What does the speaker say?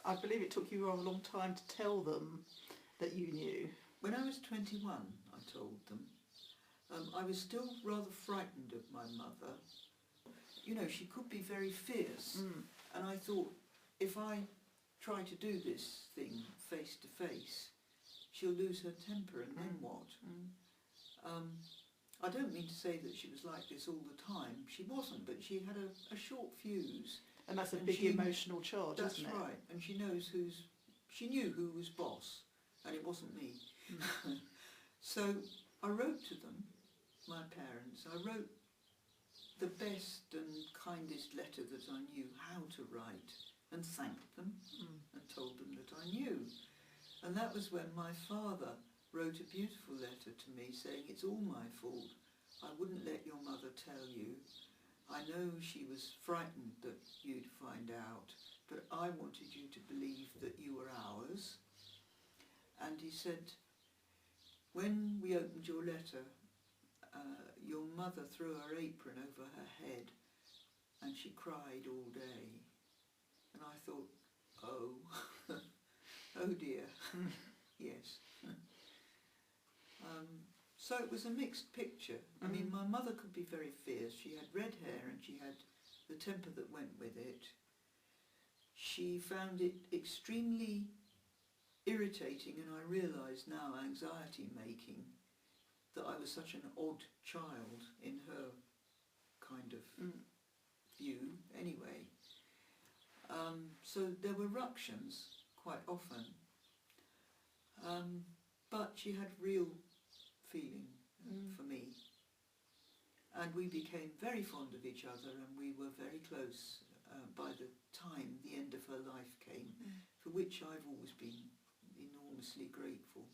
I believe it took you a long time to tell them that you knew. When I was 21, I told them. I was still rather frightened of my mother. You know, she could be very fierce, and I thought, if I try to do this thing face to face, she'll lose her temper, and then what? I don't mean to say that she was like this all the time. She wasn't, but she had a short fuse. And that's a big emotional charge, isn't it? That's right, and she knew who was boss, and it wasn't me. So I wrote to them, my parents. I wrote the best and kindest letter that I knew how to write, and thanked them and told them that I knew. And that was when my father wrote a beautiful letter to me saying, it's all my fault. I wouldn't let your mother tell you. I know she was frightened that you'd find out, but I wanted you to believe that you were ours. And he said, when we opened your letter, your mother threw her apron over her head and she cried all day. And I thought, oh, oh dear, yes. So it was a mixed picture. I mean, my mother could be very fierce. She had red hair and she had the temper that went with it. She found it extremely irritating, and I realise now, anxiety-making, that I was such an odd child in her kind of view, anyway. So there were ructions quite often, but she had real feeling for me. And we became very fond of each other, and we were very close by the time the end of her life came, for which I've always been enormously grateful.